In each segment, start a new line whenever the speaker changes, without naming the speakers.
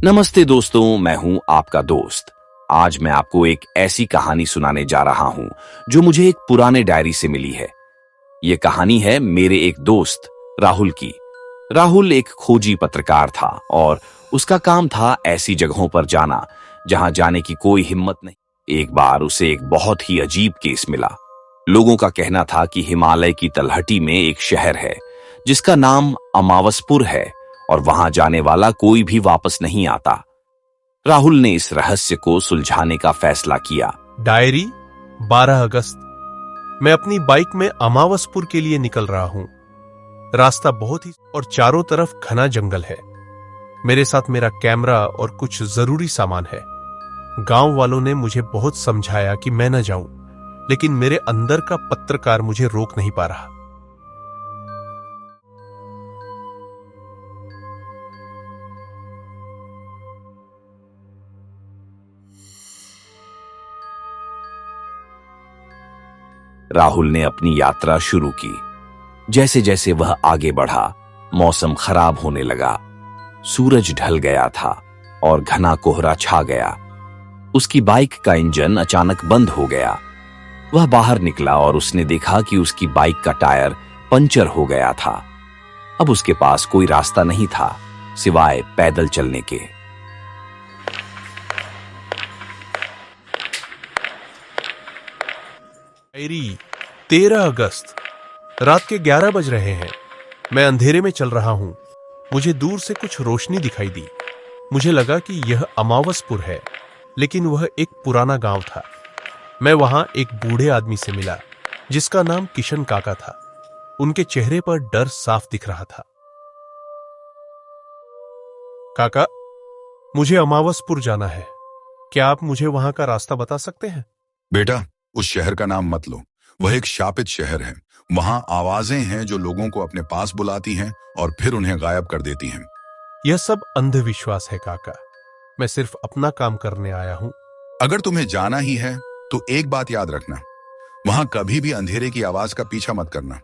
नमस्ते दोस्तों, मैं हूं आपका दोस्त। आज मैं आपको एक ऐसी कहानी सुनाने जा रहा हूं जो मुझे एक पुराने डायरी से मिली है। यह कहानी है मेरे एक दोस्त राहुल की। राहुल एक खोजी पत्रकार था और उसका काम था ऐसी जगहों पर जाना जहां जाने की कोई हिम्मत नहीं। एक बार उसे एक बहुत ही अजीब केस मिला। लोगों का कहना था कि हिमालय की तलहटी में एक शहर है जिसका नाम अमावसपुर है और वहां जाने वाला कोई भी वापस नहीं आता। राहुल ने इस रहस्य को सुलझाने का फैसला किया।
डायरी 12 अगस्त। मैं अपनी बाइक में अमावसपुर के लिए निकल रहा हूं। रास्ता बहुत ही और चारों तरफ घना जंगल है। मेरे साथ मेरा कैमरा और कुछ जरूरी सामान है। गांव वालों ने मुझे बहुत समझाया कि मैं न जाऊं, लेकिन मेरे अंदर का पत्रकार मुझे रोक नहीं पा रहा।
राहुल ने अपनी यात्रा शुरू की। जैसे जैसे वह आगे बढ़ा, मौसम खराब होने लगा। सूरज ढल गया था और घना कोहरा छा गया। उसकी बाइक का इंजन अचानक बंद हो गया। वह बाहर निकला और उसने देखा कि उसकी बाइक का टायर पंचर हो गया था। अब उसके पास कोई रास्ता नहीं था सिवाय पैदल चलने के।
डायरी 13 अगस्त। रात के 11 बज रहे हैं। मैं अंधेरे में चल रहा हूं। मुझे दूर से कुछ रोशनी दिखाई दी। मुझे लगा कि यह अमावसपुर है, लेकिन वह एक पुराना गांव था। मैं वहां एक बूढ़े आदमी से मिला जिसका नाम किशन काका था। उनके चेहरे पर डर साफ दिख रहा था। काका, मुझे अमावसपुर जाना है। क्या आप मुझे वहां का रास्ता बता सकते हैं?
बेटा, उस शहर का नाम मत लो। वह एक शापित शहर है। वहां आवाजें हैं जो लोगों को अपने पास बुलाती हैं और फिर उन्हें गायब कर देती हैं।
यह सब अंधविश्वास है काका। मैं सिर्फ अपना काम करने आया हूं।
अगर तुम्हें जाना ही है तो एक बात याद रखना, वहां कभी भी अंधेरे की आवाज का पीछा मत करना।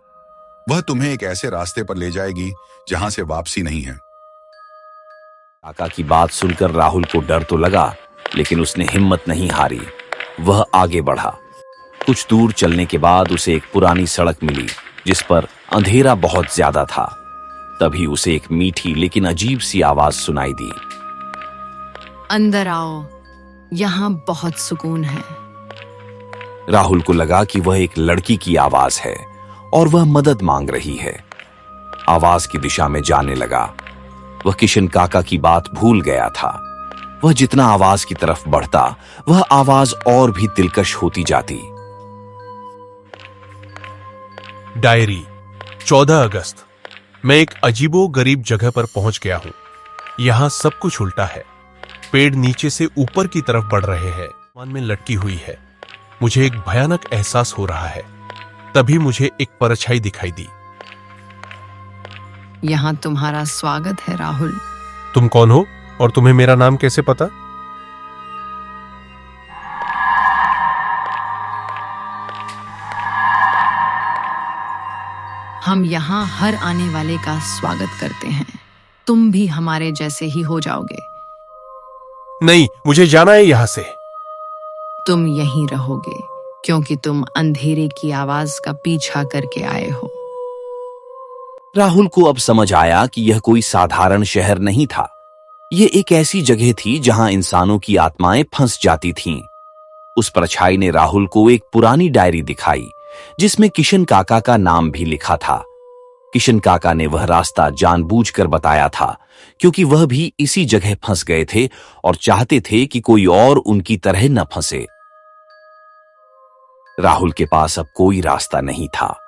वह तुम्हें एक ऐसे रास्ते पर ले जाएगी जहां से वापसी नहीं है।
काका की बात सुनकर राहुल को डर तो लगा, लेकिन उसने हिम्मत नहीं हारी। वह आगे बढ़ा। कुछ दूर चलने के बाद उसे एक पुरानी सड़क मिली जिस पर अंधेरा बहुत ज्यादा था। तभी उसे एक मीठी लेकिन अजीब सी आवाज सुनाई दी।
अंदर आओ, यहाँ बहुत सुकून है।
राहुल को लगा कि वह एक लड़की की आवाज है और वह मदद मांग रही है। आवाज की दिशा में जाने लगा। वह किशन काका की बात भूल गया था। वह जितना आवाज की तरफ बढ़ता, वह आवाज और भी दिलकश होती जाती।
डायरी 14 अगस्त। मैं एक अजीबो गरीब जगह पर पहुंच गया हूं। यहां सब कुछ उल्टा है। पेड़ नीचे से ऊपर की तरफ बढ़ रहे हैं। आसमान में लटकी हुई है। मुझे एक भयानक एहसास हो रहा है। तभी मुझे एक परछाई दिखाई दी।
यहाँ तुम्हारा स्वागत है राहुल।
तुम कौन हो और तुम्हें मेरा नाम कैसे पता?
हम यहाँ हर आने वाले का स्वागत करते हैं। तुम भी हमारे जैसे ही हो जाओगे।
नहीं, मुझे जाना है यहां से।
तुम यहीं रहोगे क्योंकि तुम अंधेरे की आवाज का पीछा करके आए हो।
राहुल को अब समझ आया कि यह कोई साधारण शहर नहीं था। यह एक ऐसी जगह थी जहां इंसानों की आत्माएं फंस जाती थीं। उस परछाई ने राहुल को एक पुरानी डायरी दिखाई जिसमें किशन काका का नाम भी लिखा था। किशन काका ने वह रास्ता जानबूझकर बताया था क्योंकि वह भी इसी जगह फंस गए थे और चाहते थे कि कोई और उनकी तरह न फंसे। राहुल के पास अब कोई रास्ता नहीं था।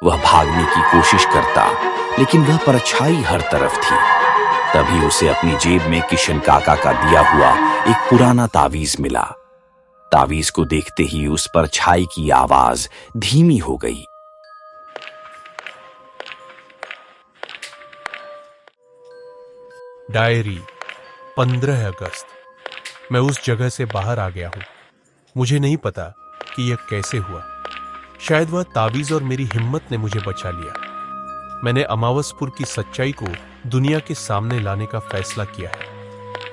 वह भागने की कोशिश करता, लेकिन वह परछाई हर तरफ थी। तभी उसे अपनी जेब में किशन काका का दिया हुआ एक पुराना तावीज मिला। तावीज को देखते ही उस परछाई की आवाज धीमी हो गई।
डायरी 15 अगस्त। मैं उस जगह से बाहर आ गया हूं। मुझे नहीं पता कि यह कैसे हुआ। शायद वह तावीज और मेरी हिम्मत ने मुझे बचा लिया। मैंने अमावसपुर की सच्चाई को दुनिया के सामने लाने का फैसला किया है।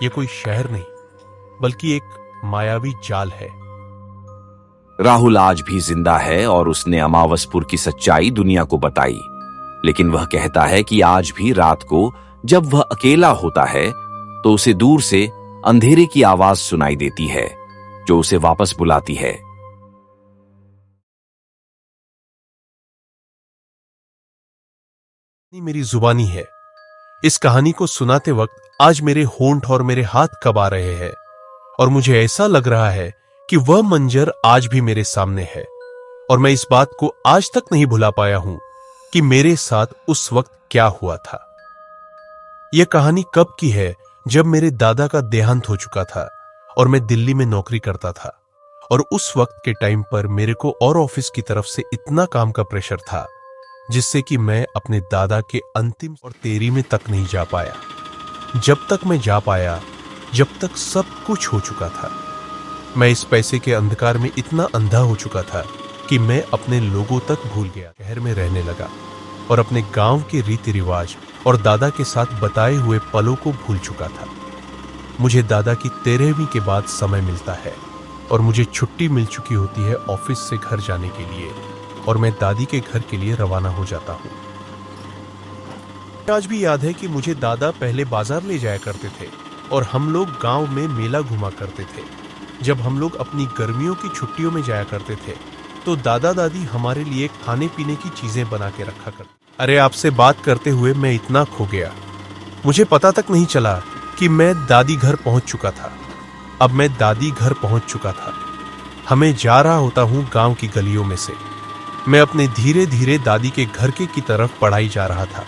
ये कोई शहर नहीं बल्कि एक मायावी जाल है।
राहुल आज भी जिंदा है और उसने अमावसपुर की सच्चाई दुनिया को बताई। लेकिन वह कहता है कि आज भी रात को जब वह अकेला होता है तो उसे दूर से अंधेरे की आवाज सुनाई देती है जो उसे वापस बुलाती है।
मेरी जुबानी है। इस कहानी को सुनाते वक्त आज मेरे होंठ और मेरे हाथ कब आ रहे हैं और मुझे ऐसा लग रहा है कि वह मंजर आज भी मेरे सामने है और मैं इस बात को आज तक नहीं भुला पाया हूं कि मेरे साथ उस वक्त क्या हुआ था। यह कहानी कब की है, जब मेरे दादा का देहांत हो चुका था और मैं दिल्ली में नौकरी करता था और उस वक्त के टाइम पर मेरे को और ऑफिस की तरफ से इतना काम का प्रेशर था जिससे कि मैं अपने दादा के अंतिम और तेरी में तक नहीं जा पाया। जब तक मैं जा पाया जब तक सब कुछ हो चुका था। मैं इस पैसे के अंधकार में इतना अंधा हो चुका था कि मैं अपने लोगों तक भूल गया। शहर में रहने लगा और अपने गांव के रीति रिवाज और दादा के साथ बताए हुए पलों को भूल चुका था। मुझे दादा की 13वीं के बाद समय मिलता है और मुझे छुट्टी मिल चुकी होती है ऑफिस से घर जाने के लिए और मैं दादी के घर के लिए रवाना हो जाता हूं। आज भी याद है कि मुझे दादा पहले बाजार ले जाया करते थे और हम लोग गांव में मेला घुमा करते थे। जब हम लोग अपनी गर्मियों की छुट्टियों में जाया करते थे तो दादा दादी हमारे लिए खाने पीने की चीजें बना के रखा करते। अरे आपसे बात करते हुए मैं इतना खो गया, मुझे पता तक नहीं चला कि मैं दादी घर पहुंच चुका था। अब मैं दादी घर पहुंच चुका था। हमें जा रहा होता हूं गांव की गलियों में से। मैं अपने धीरे धीरे दादी के घर की तरफ बढ़ाई जा रहा था।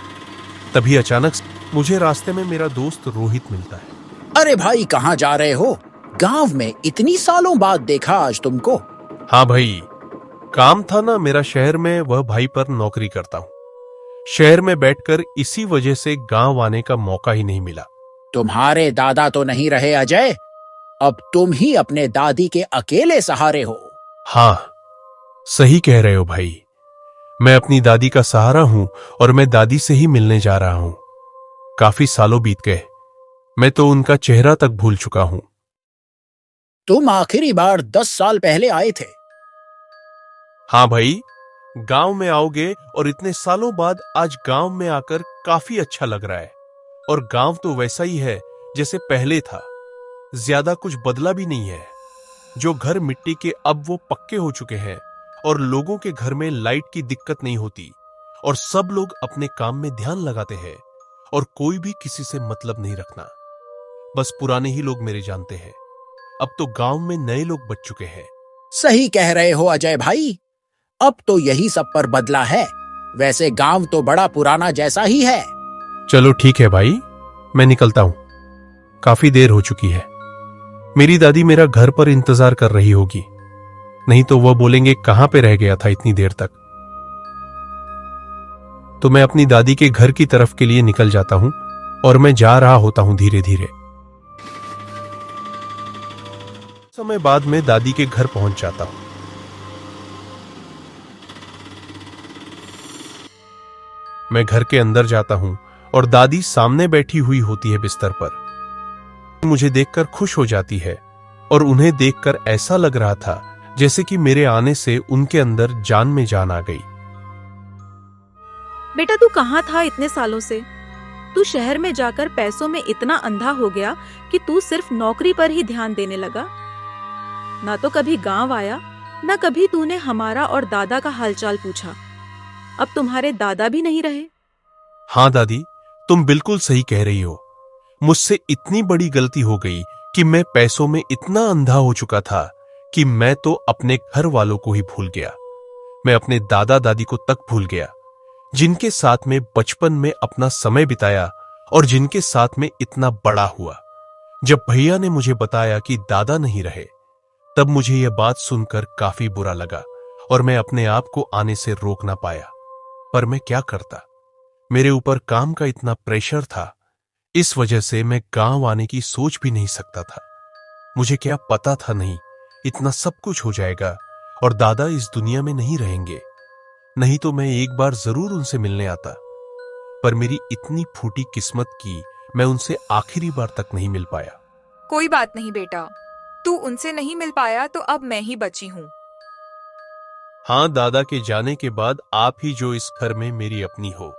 तभी अचानक मुझे रास्ते में मेरा दोस्त रोहित मिलता है।
अरे भाई, कहाँ जा रहे हो? गांव में इतनी सालों बाद देखा आज तुमको।
हाँ भाई, काम था ना मेरा शहर में, वह भाई पर नौकरी करता हूँ। शहर में बैठकर इसी वजह से गांव आने का मौका ही नहीं मिला।
तुम्हारे दादा तो नहीं रहे अजय, अब तुम ही अपने दादी के अकेले सहारे हो।
हाँ, सही कह रहे हो भाई। मैं अपनी दादी का सहारा हूं और मैं दादी से ही मिलने जा रहा हूं। काफी सालों बीत गए, मैं तो उनका चेहरा तक भूल चुका हूं।
तुम आखिरी बार 10 साल पहले आए थे।
हाँ भाई, गांव में आओगे और इतने सालों बाद आज गांव में आकर काफी अच्छा लग रहा है। और गांव तो वैसा ही है जैसे पहले था, ज्यादा कुछ बदला भी नहीं है। जो घर मिट्टी के अब वो पक्के हो चुके हैं और लोगों के घर में लाइट की दिक्कत नहीं होती और सब लोग अपने काम में ध्यान लगाते हैं और कोई भी किसी से मतलब नहीं रखना। बस पुराने ही लोग मेरे जानते हैं। अब तो गांव में नए लोग बच चुके हैं।
सही कह रहे हो अजय भाई, अब तो यही सब पर बदला है। वैसे गांव तो बड़ा पुराना जैसा ही है।
चलो ठीक है भाई, मैं निकलता हूं, काफी देर हो चुकी है। मेरी दादी मेरा घर पर इंतजार कर रही होगी, नहीं तो वह बोलेंगे कहां पे रह गया था इतनी देर तक। तो मैं अपनी दादी के घर की तरफ के लिए निकल जाता हूं और मैं जा रहा होता हूं धीरे धीरे। समय बाद मैं दादी के घर पहुंच जाता हूं। मैं घर के अंदर जाता हूं और दादी सामने बैठी हुई होती है बिस्तर पर। मुझे देखकर खुश हो जाती है और उन्हें देखकर ऐसा लग रहा था जैसे कि मेरे आने से उनके अंदर जान में जान आ गई।
बेटा, तू कहाँ था इतने सालों से? तू शहर में जाकर पैसों में इतना अंधा हो गया कि तू सिर्फ नौकरी पर ही ध्यान देने लगा। ना तो कभी गांव आया, ना कभी तूने हमारा और दादा का हालचाल पूछा। अब तुम्हारे दादा भी नहीं रहे।
हाँ दादी, तुम बिल्कुल सही कह रही हो। मुझसे इतनी बड़ी गलती हो गई कि मैं पैसों में इतना अंधा हो चुका था कि मैं तो अपने घर वालों को ही भूल गया। मैं अपने दादा दादी को तक भूल गया, जिनके साथ में बचपन में अपना समय बिताया और जिनके साथ में इतना बड़ा हुआ। जब भैया ने मुझे बताया कि दादा नहीं रहे, तब मुझे यह बात सुनकर काफी बुरा लगा और मैं अपने आप को आने से रोक ना पाया। पर मैं क्या करता, मेरे ऊपर काम का इतना प्रेशर था, इस वजह से मैं गांव आने की सोच भी नहीं सकता था। मुझे क्या पता था नहीं इतना सब कुछ हो जाएगा और दादा इस दुनिया में नहीं रहेंगे। नहीं तो मैं एक बार जरूर उनसे मिलने आता, पर मेरी इतनी फूटी किस्मत की मैं उनसे आखिरी बार तक नहीं मिल पाया।
कोई बात नहीं बेटा, तू उनसे नहीं मिल पाया तो अब मैं ही बची हूँ।
हाँ, दादा के जाने के बाद आप ही जो इस घर में मेरी अपनी हो।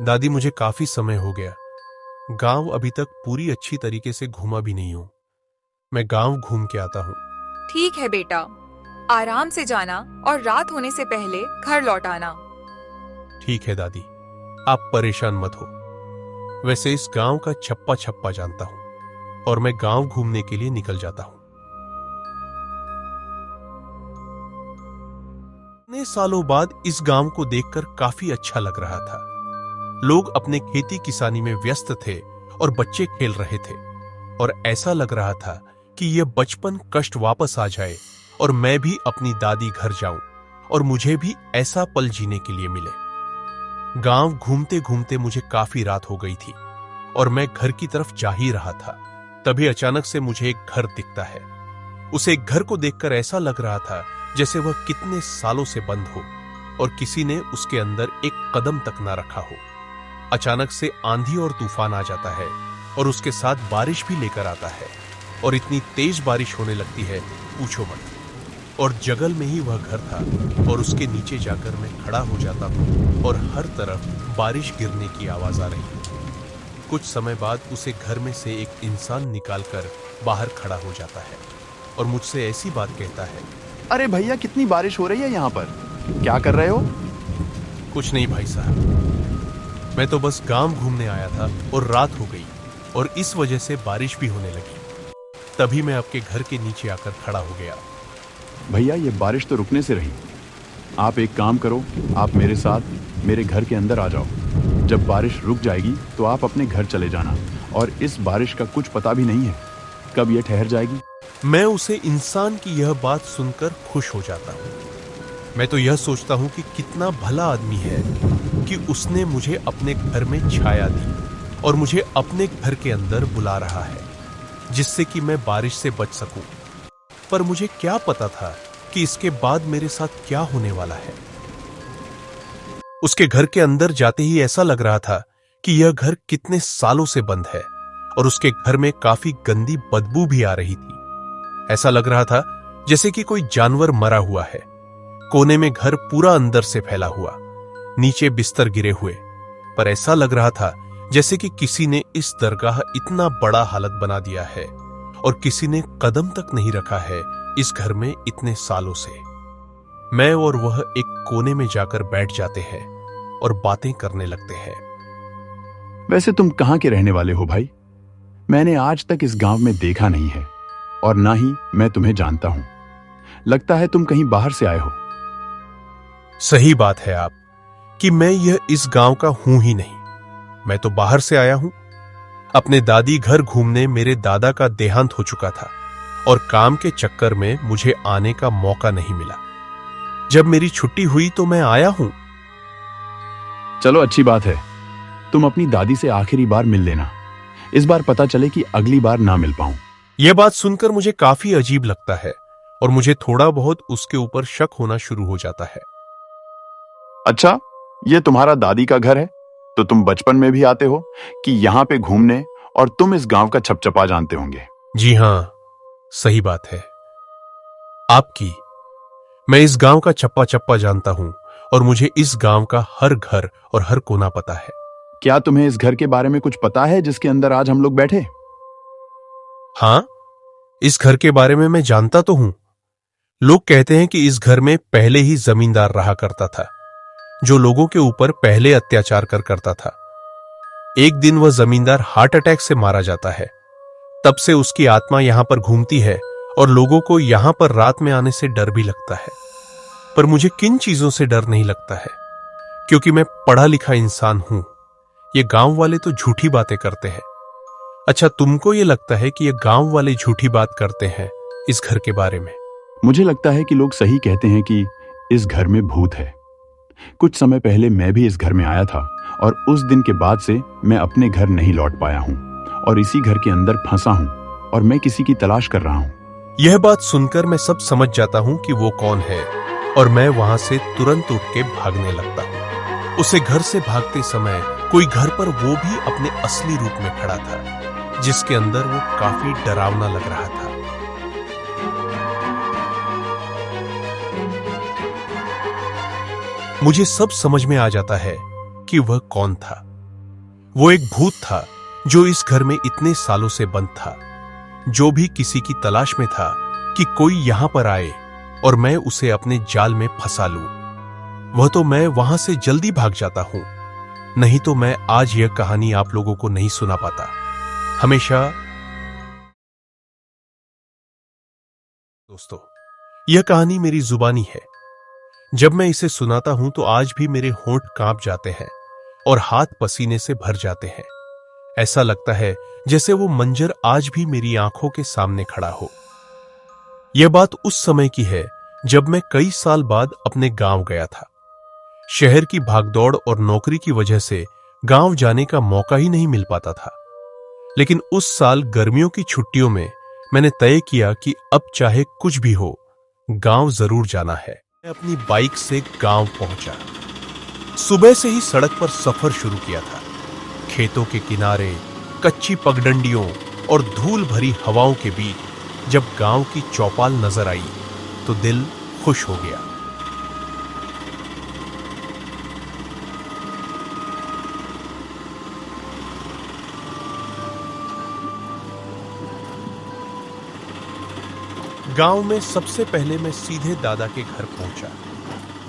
दादी, मुझे काफी समय हो गया, गांव अभी तक पूरी अच्छी तरीके से घूमा भी नहीं हूं। मैं गांव घूम के आता हूं।
ठीक है बेटा, आराम से जाना और रात होने से पहले घर लौट आना।
ठीक है दादी, आप परेशान मत हो। वैसे इस गांव का छप्पा छप्पा जानता हूं और मैं गांव घूमने के लिए निकल जाता हूं। इतने सालों बाद इस गांव को देखकर काफी अच्छा लग रहा था। लोग अपने खेती किसानी में व्यस्त थे और बच्चे खेल रहे थे और ऐसा लग रहा था कि यह बचपन कष्ट वापस आ जाए और मैं भी अपनी दादी घर जाऊं और मुझे भी ऐसा पल जीने के लिए मिले। गांव घूमते घूमते मुझे काफी रात हो गई थी और मैं घर की तरफ जा ही रहा था। तभी अचानक से मुझे एक घर दिखता है। उस एक घर को देखकर ऐसा लग रहा था जैसे वह कितने सालों से बंद हो और किसी ने उसके अंदर एक कदम तक ना रखा हो। अचानक से आंधी और तूफान आ जाता है और उसके साथ बारिश भी लेकर आता है और इतनी तेज बारिश होने लगती है, पूछो मत। और जंगल में ही वह घर था और उसके नीचे जाकर मैं खड़ा हो जाता हूँ और हर तरफ बारिश गिरने की आवाज आ रही है। कुछ समय बाद उसे घर में से एक इंसान निकालकर बाहर खड़ा हो जाता है और मुझसे ऐसी बात कहता है,
अरे भैया, कितनी बारिश हो रही है यहाँ पर, क्या कर रहे हो?
कुछ नहीं भाई साहब, मैं तो बस गांव घूमने आया था और रात हो गई और इस वजह से बारिश भी होने लगी। तभी मैं आपके घर के नीचे आकर खड़ा हो गया।
भैया, ये बारिश तो रुकने से रही। आप एक काम करो, आप मेरे साथ मेरे घर के अंदर आ जाओ। जब बारिश रुक जाएगी तो आप अपने घर चले जाना और इस बारिश का कुछ पता भी नहीं है कब ये ठहर जाएगी।
मैं उसे इंसान की यह बात सुनकर खुश हो जाता हूँ। मैं तो यह सोचता हूँ कि कितना भला आदमी है कि उसने मुझे अपने घर में छाया दी और मुझे अपने घर के अंदर बुला रहा है जिससे कि मैं बारिश से बच सकूं। पर मुझे क्या पता था कि इसके बाद मेरे साथ क्या होने वाला है। उसके घर के अंदर जाते ही ऐसा लग रहा था कि यह घर कितने सालों से बंद है और उसके घर में काफी गंदी बदबू भी आ रही थी। ऐसा लग रहा था जैसे कि कोई जानवर मरा हुआ है। कोने में घर पूरा अंदर से फैला हुआ, नीचे बिस्तर गिरे हुए, पर ऐसा लग रहा था जैसे कि किसी ने इस दरगाह इतना बड़ा हालत बना दिया है और किसी ने कदम तक नहीं रखा है इस घर में इतने सालों से। मैं और वह एक कोने में जाकर बैठ जाते हैं और बातें करने लगते हैं।
वैसे तुम कहाँ के रहने वाले हो भाई? मैंने आज तक इस गांव में देखा नहीं है और ना ही मैं तुम्हें जानता हूं। लगता है तुम कहीं बाहर से आए हो।
सही बात है आप कि मैं यह इस गांव का हूं ही नहीं। मैं तो बाहर से आया हूं। अपने दादी घर घूमने मेरे दादा का देहांत हो चुका था और काम के चक्कर में मुझे आने का मौका नहीं मिला। जब मेरी छुट्टी हुई तो मैं आया हूं।
चलो, अच्छी बात है। तुम अपनी दादी से आखिरी बार मिल लेना। इस बार पता चले कि अगली बार ना मिल पाऊं।
यह बात सुनकर मुझे काफी अजीब लगता है और मुझे थोड़ा बहुत उसके ऊपर शक होना शुरू हो जाता है।
अच्छा, ये तुम्हारा दादी का घर है? तो तुम बचपन में भी आते हो कि यहाँ पे घूमने, और तुम इस गांव का छपछपा जानते होंगे।
जी हां, सही बात है आपकी। मैं इस गांव का चप्पा चप्पा जानता हूं और मुझे इस गांव का हर घर और हर कोना पता है।
क्या तुम्हें इस घर के बारे में कुछ पता है जिसके अंदर आज हम लोग बैठे?
हां, इस घर के बारे में मैं जानता तो हूं। लोग कहते हैं कि इस घर में पहले ही जमींदार रहा करता था जो लोगों के ऊपर पहले अत्याचार करता था। एक दिन वह जमींदार हार्ट अटैक से मारा जाता है। तब से उसकी आत्मा यहां पर घूमती है और लोगों को यहां पर रात में आने से डर भी लगता है। पर मुझे किन चीजों से डर नहीं लगता है, क्योंकि मैं पढ़ा लिखा इंसान हूं। ये गांव वाले तो झूठी बातें करते हैं। अच्छा, तुमको ये लगता है कि ये गांव वाले झूठी बात करते हैं इस घर के बारे में?
मुझे लगता है कि लोग सही कहते हैं कि इस घर में भूत है। कुछ समय पहले मैं भी इस घर में आया था और उस दिन के बाद से मैं अपने घर नहीं लौट पाया हूं और इसी घर के अंदर फंसा हूं और मैं किसी की तलाश कर रहा हूं।
यह बात सुनकर मैं सब समझ जाता हूं कि वो कौन है और मैं वहां से तुरंत उठ के भागने लगता हूं। उसे घर से भागते समय कोई घर पर वो भी अपने असली रूप में खड़ा था। जिसके अंदर वो काफी डरावना लग रहा था। मुझे सब समझ में आ जाता है कि वह कौन था। वो एक भूत था जो इस घर में इतने सालों से बंद था, जो भी किसी की तलाश में था कि कोई यहां पर आए और मैं उसे अपने जाल में फंसा लूं। वह तो मैं वहां से जल्दी भाग जाता हूं, नहीं तो मैं आज यह कहानी आप लोगों को नहीं सुना पाता। हमेशा दोस्तों, यह कहानी मेरी जुबानी है। जब मैं इसे सुनाता हूं तो आज भी मेरे होंठ कांप जाते हैं और हाथ पसीने से भर जाते हैं। ऐसा लगता है जैसे वो मंजर आज भी मेरी आंखों के सामने खड़ा हो। यह बात उस समय की है जब मैं कई साल बाद अपने गांव गया था। शहर की भागदौड़ और नौकरी की वजह से गांव जाने का मौका ही नहीं मिल पाता था। लेकिन उस साल गर्मियों की छुट्टियों में मैंने तय किया कि अब चाहे कुछ भी हो, गांव जरूर जाना है। मैं अपनी बाइक से गांव पहुंचा। सुबह से ही सड़क पर सफर शुरू किया था। खेतों के किनारे, कच्ची पगडंडियों और धूल भरी हवाओं के बीच जब गांव की चौपाल नजर आई तो दिल खुश हो गया। गांव में सबसे पहले मैं सीधे दादा के घर पहुंचा।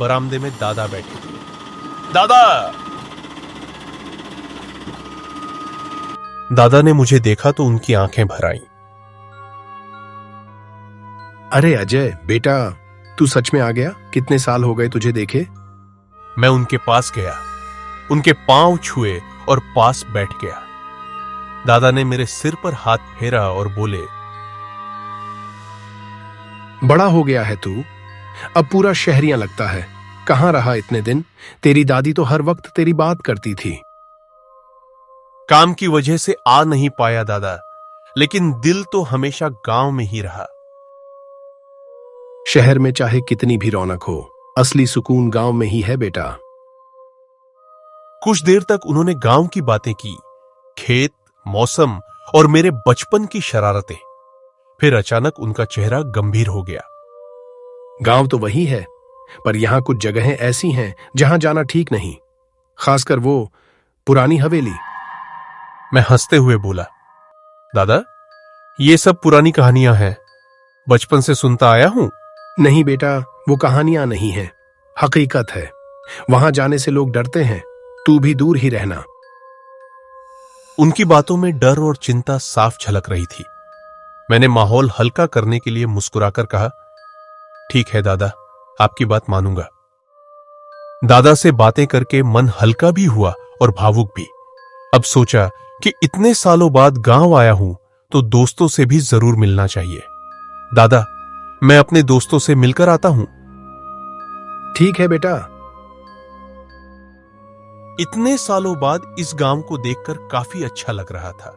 बरामदे में दादा बैठे थे। दादा! दादा ने मुझे देखा तो उनकी आंखें भर आईं।
अरे अजय बेटा, तू सच में आ गया? कितने साल हो गए तुझे देखे?
मैं उनके पास गया, उनके पांव छुए और पास बैठ गया। दादा ने मेरे सिर पर हाथ फेरा और बोले,
बड़ा हो गया है तू, अब पूरा शहरिया लगता है। कहां रहा इतने दिन? तेरी दादी तो हर वक्त तेरी बात करती थी।
काम की वजह से आ नहीं पाया दादा, लेकिन दिल तो हमेशा गांव में ही रहा।
शहर में चाहे कितनी भी रौनक हो, असली सुकून गांव में ही है बेटा।
कुछ देर तक उन्होंने गांव की बातें की, खेत, मौसम और मेरे बचपन की शरारतें। फिर अचानक उनका चेहरा गंभीर हो गया।
गांव तो वही है, पर यहां कुछ जगहें ऐसी हैं जहां जाना ठीक नहीं, खासकर वो पुरानी हवेली।
मैं हंसते हुए बोला, दादा, ये सब पुरानी कहानियां हैं, बचपन से सुनता आया हूं।
नहीं बेटा, वो कहानियां नहीं हैं, हकीकत है। वहां जाने से लोग डरते हैं, तू भी दूर ही रहना।
उनकी बातों में डर और चिंता साफ झलक रही थी। मैंने माहौल हल्का करने के लिए मुस्कुराकर कहा, ठीक है दादा, आपकी बात मानूंगा। दादा से बातें करके मन हल्का भी हुआ और भावुक भी। अब सोचा कि इतने सालों बाद गांव आया हूं तो दोस्तों से भी जरूर मिलना चाहिए। दादा, मैं अपने दोस्तों से मिलकर आता हूं।
ठीक है बेटा।
इतने सालों बाद इस गांव को देखकर काफी अच्छा लग रहा था।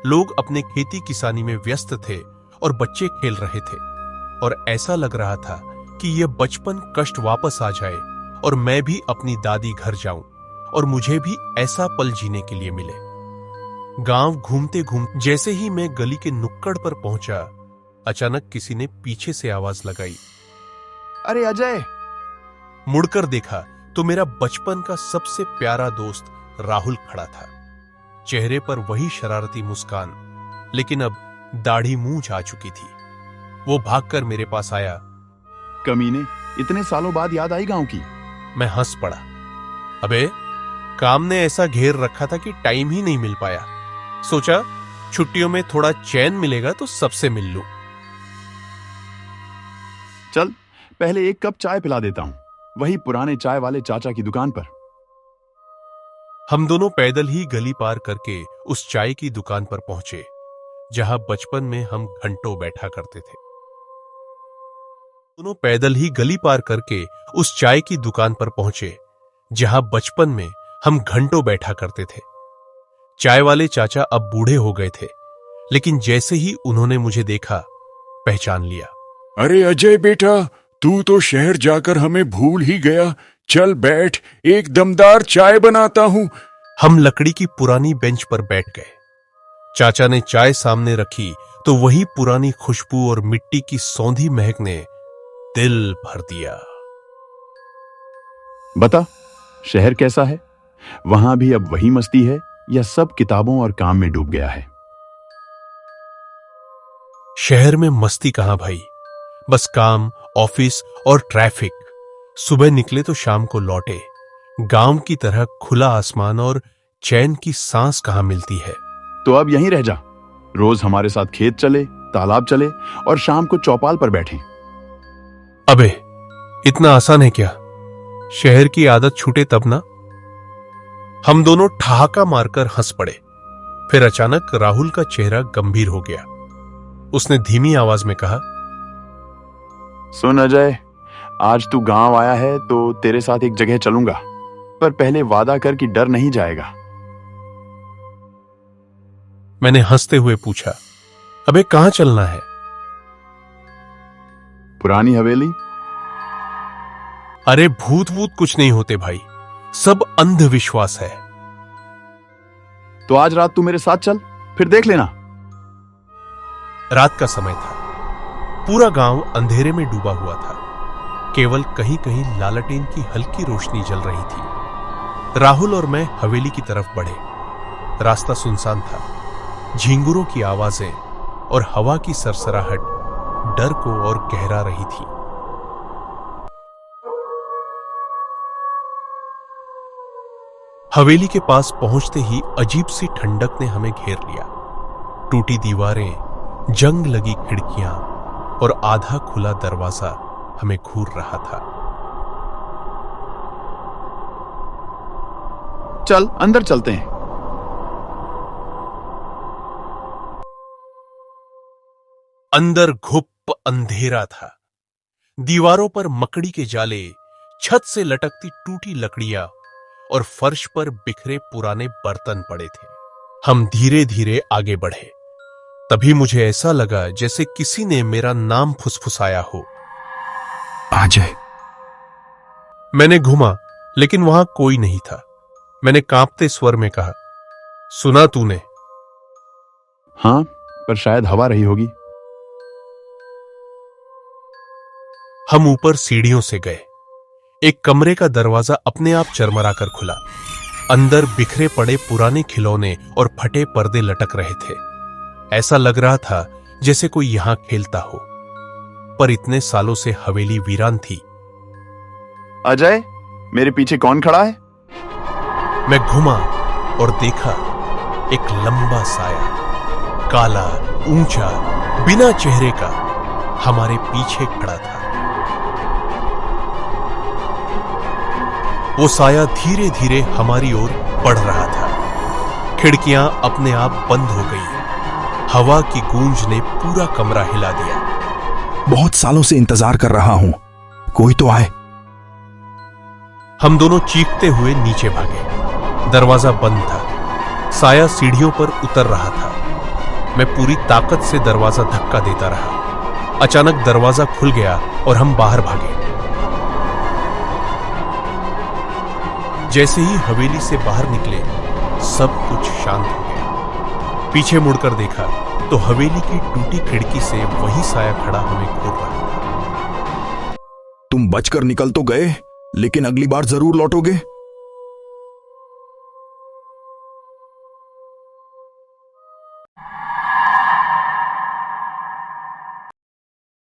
लोग अपने खेती किसानी में व्यस्त थे और बच्चे खेल रहे थे, और ऐसा लग रहा था कि यह बचपन कष्ट वापस आ जाए और मैं भी अपनी दादी घर जाऊं और मुझे भी ऐसा पल जीने के लिए मिले। गांव घूमते घूमते जैसे ही मैं गली के नुक्कड़ पर पहुंचा, अचानक किसी ने पीछे से आवाज लगाई,
अरे अजय!
मुड़कर देखा तो मेरा बचपन का सबसे प्यारा दोस्त राहुल खड़ा था। चेहरे पर वही शरारती मुस्कान, लेकिन अब दाढ़ी मूंछ आ चुकी थी। वो भागकर मेरे पास आया।
कमीने, इतने सालों बाद याद आई गांव की?
मैं हंस पड़ा। अबे, काम ने ऐसा घेर रखा था कि टाइम ही नहीं मिल पाया। सोचा छुट्टियों में थोड़ा चैन मिलेगा तो सबसे मिल लूं।
चल, पहले एक कप चाय पिला देता हूं, वही पुराने चाय वाले चाचा की दुकान पर।
हम दोनों पैदल ही गली पार करके उस चाय की दुकान पर पहुंचे, जहां बचपन में हम घंटों बैठा करते थे। दोनों पैदल ही गली पार करके उस चाय की दुकान पर पहुंचे, जहां बचपन में हम घंटों बैठा करते थे। चाय वाले चाचा अब बूढ़े हो गए थे, लेकिन जैसे ही उन्होंने मुझे देखा, पहचान लिया।
अरे अजय बेटा, तू तो शहर जाकर हमें भूल ही गया। चल बैठ, एक दमदार चाय बनाता हूं।
हम लकड़ी की पुरानी बेंच पर बैठ गए। चाचा ने चाय सामने रखी तो वही पुरानी खुशबू और मिट्टी की सौंधी महक ने दिल भर दिया।
बता, शहर कैसा है? वहां भी अब वही मस्ती है या सब किताबों और काम में डूब गया है?
शहर में मस्ती कहां भाई, बस काम, ऑफिस और ट्रैफिक। सुबह निकले तो शाम को लौटे। गांव की तरह खुला आसमान और चैन की सांस कहां मिलती है।
तो अब यहीं रह जा। रोज हमारे साथ खेत चले, तालाब चले और शाम को चौपाल पर बैठे।
अबे इतना आसान है क्या? शहर की आदत छूटे तब ना। हम दोनों ठहाका मारकर हंस पड़े। फिर अचानक राहुल का चेहरा गंभीर हो गया। उसने धीमी आवाज में कहा,
सुन अजय, आज तू गांव आया है तो तेरे साथ एक जगह चलूंगा, पर पहले वादा कर कि डर नहीं जाएगा।
मैंने हंसते हुए पूछा, अबे कहां चलना है?
पुरानी हवेली।
अरे भूत वूत कुछ नहीं होते भाई, सब अंधविश्वास है।
तो आज रात तू मेरे साथ चल, फिर देख लेना।
रात का समय था। पूरा गांव अंधेरे में डूबा हुआ था। केवल कहीं कहीं लालटेन की हल्की रोशनी जल रही थी। राहुल और मैं हवेली की तरफ बढ़े। रास्ता सुनसान था। झिंगुरों की आवाजें और हवा की सरसराहट डर को और गहरा रही थी। हवेली के पास पहुंचते ही अजीब सी ठंडक ने हमें घेर लिया। टूटी दीवारें, जंग लगी खिड़कियां और आधा खुला दरवाजा हमें घूर रहा था।
चल अंदर चलते हैं।
अंदर घुप अंधेरा था। दीवारों पर मकड़ी के जाले, छत से लटकती टूटी लकड़ियां और फर्श पर बिखरे पुराने बर्तन पड़े थे। हम धीरे धीरे आगे बढ़े। तभी मुझे ऐसा लगा जैसे किसी ने मेरा नाम फुसफुसाया हो,
अजय।
मैंने घुमा, लेकिन वहां कोई नहीं था। मैंने कांपते स्वर में कहा, सुना तूने?
हाँ, पर शायद हवा रही होगी।
हम ऊपर सीढ़ियों से गए। एक कमरे का दरवाजा अपने आप चरमराकर खुला। अंदर बिखरे पड़े पुराने खिलौने और फटे पर्दे लटक रहे थे। ऐसा लग रहा था जैसे कोई यहां खेलता हो, पर इतने सालों से हवेली वीरान थी।
अजय, मेरे पीछे कौन खड़ा है?
मैं घुमा और देखा एक लंबा साया, काला, ऊंचा, बिना चेहरे का, हमारे पीछे खड़ा था। वो साया धीरे धीरे हमारी ओर बढ़ रहा था। खिड़कियां अपने आप बंद हो गई। हवा की गूंज ने पूरा कमरा हिला दिया।
बहुत सालों से इंतजार कर रहा हूं, कोई तो आए।
हम दोनों चीखते हुए नीचे भागे। दरवाजा बंद था। साया सीढ़ियों पर उतर रहा था। मैं पूरी ताकत से दरवाजा धक्का देता रहा। अचानक दरवाजा खुल गया और हम बाहर भागे। जैसे ही हवेली से बाहर निकले, सब कुछ शांत हो गया। पीछे मुड़कर देखा तो हवेली की टूटी खिड़की से वही साया खड़ा हमें घूर रहा था।
तुम बचकर निकल तो गए, लेकिन अगली बार जरूर लौटोगे।